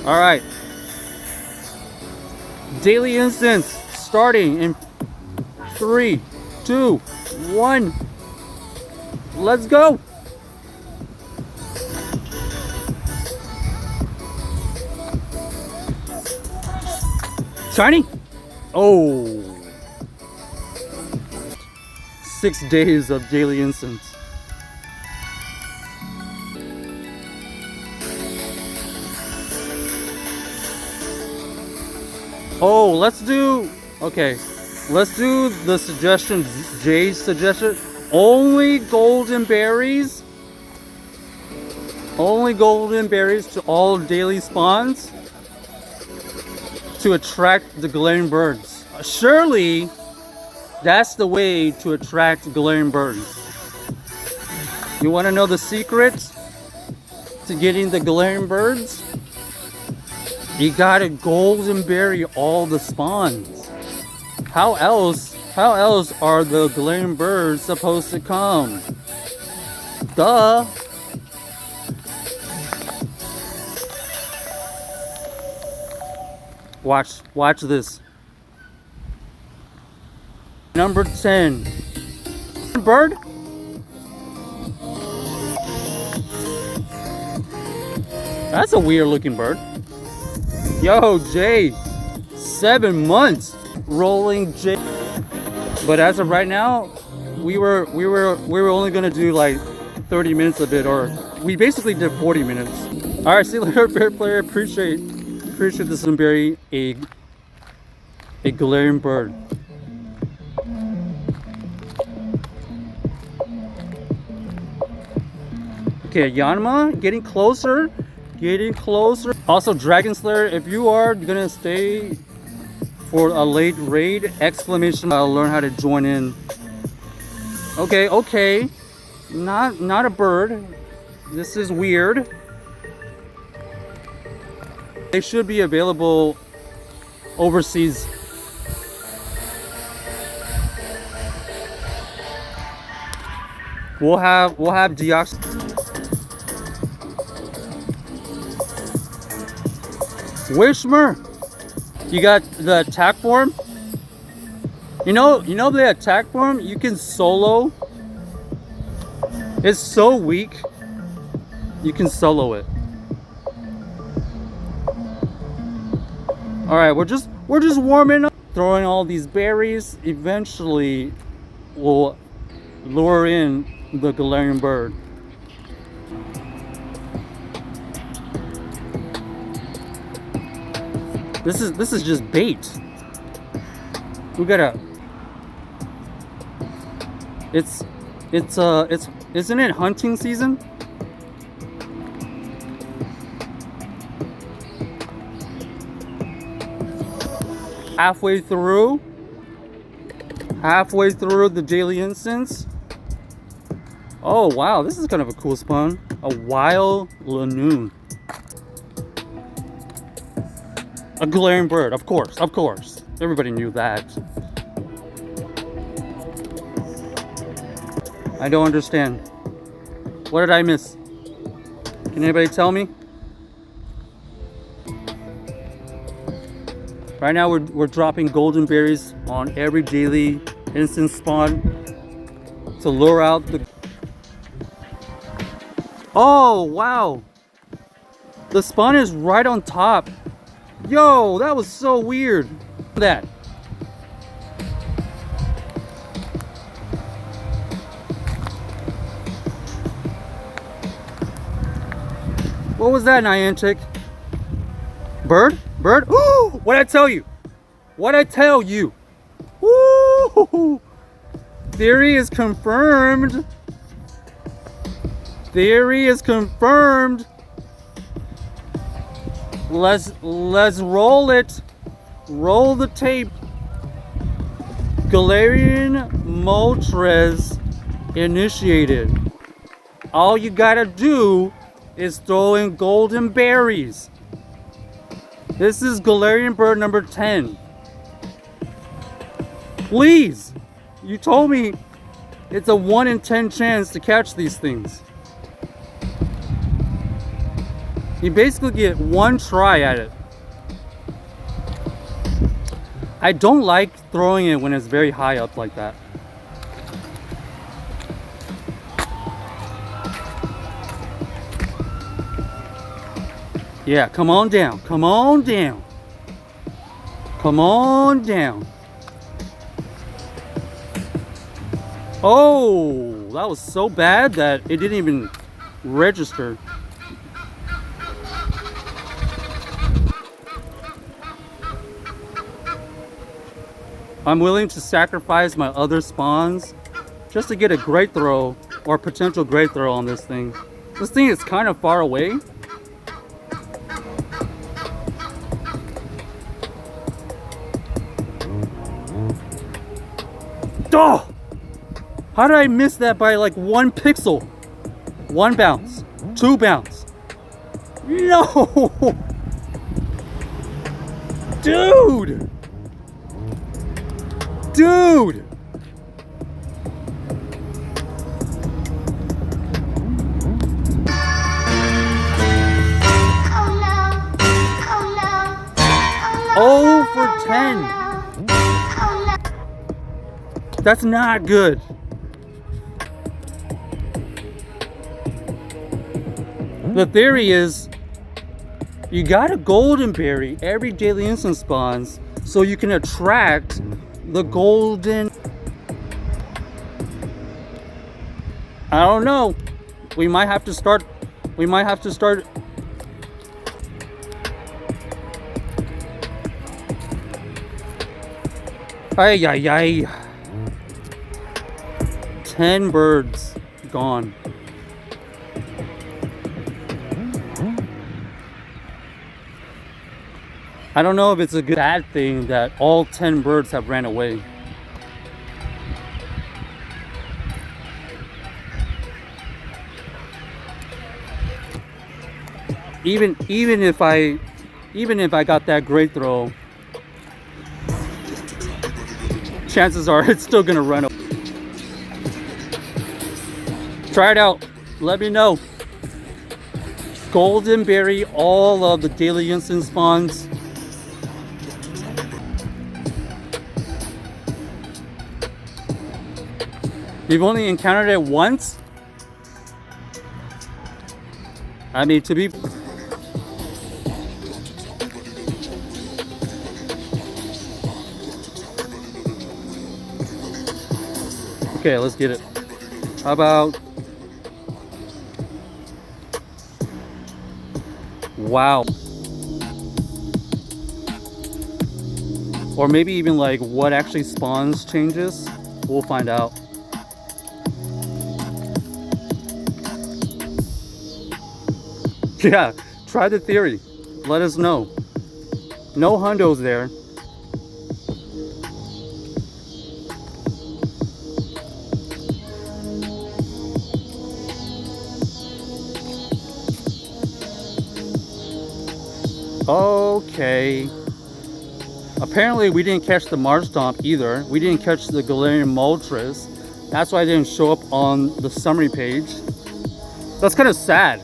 All right. Daily instance starting in 3, 2, 1. Let's go. Shiny? Oh. 6 days of daily instance. Oh, let's do, okay, let's do the suggestion, Jay's suggestion. Only golden berries. Only golden berries to all daily spawns to attract the Galarian birds. Surely that's the way to attract Galarian birds. You want to know the secret to getting the Galarian birds? You gotta golden berry all the spawns. How else are the Galarian birds supposed to come? Duh. Watch this. Number 10. Bird? That's a weird looking bird. Yo, Jay, 7 months rolling Jay. But as of right now, we were only gonna do like 30 minutes of it, or we basically did 40 minutes. All right, see you later, bear player. Appreciate this and berry a Galarian bird. Okay, Yanma getting closer. Getting closer. Also, Dragon Slayer, if you are gonna stay for a late raid, exclamation, I'll learn how to join in. Okay. Not a bird. This is weird. They should be available overseas. We'll have Deoxys. Wishmer, you got the attack form. You know the attack form you can solo. It's so weak. You can solo it. All right, we're just warming up, throwing all these berries. Eventually, we'll lure in the Galarian bird. This is just bait. We gotta. Isn't it hunting season? Halfway through the daily instance. Oh wow, this is kind of a cool spawn. A wild Lanoon. A Galarian bird, of course. Everybody knew that. I don't understand. What did I miss? Can anybody tell me? Right now we're dropping golden berries on every daily instant spawn to lure out the... Oh, wow. The spawn is right on top. Yo, that was so weird. That. What was that, Niantic? Bird? Ooh, what'd I tell you? Woo! Theory is confirmed. Let's roll it. Roll the tape. Galarian Moltres initiated. All you gotta do is throw in golden berries. This is Galarian bird number 10. Please, you told me it's a 1 in 10 chance to catch these things. You basically get one try at it. I don't like throwing it when it's very high up like that. Yeah, come on down. Come on down. Come on down. Oh, that was so bad that it didn't even register. I'm willing to sacrifice my other spawns just to get a great throw or potential great throw on this thing. This thing is kind of far away. Oh! How did I miss that by like 1 pixel? 1 bounce, 2 bounce. No! Dude! Dude! Oh for 10. That's not good. The theory is you gotta golden berry every daily instant spawns so you can attract the golden. I don't know. We might have to start. Ay, ay, ay. 10 birds gone. I don't know if it's a good bad thing that all 10 birds have ran away. Even if I got that great throw, chances are it's still gonna run away. Try it out. Let me know. Golden berry all of the daily instant spawns. You've only encountered it once? I mean, to be... Okay, let's get it. How about... Wow. Or maybe even like what actually spawns changes. We'll find out. Yeah, try the theory. Let us know. No hundos there. Okay. Apparently we didn't catch the Marshtomp either. We didn't catch the Galarian Moltres. That's why I didn't show up on the summary page. That's kind of sad.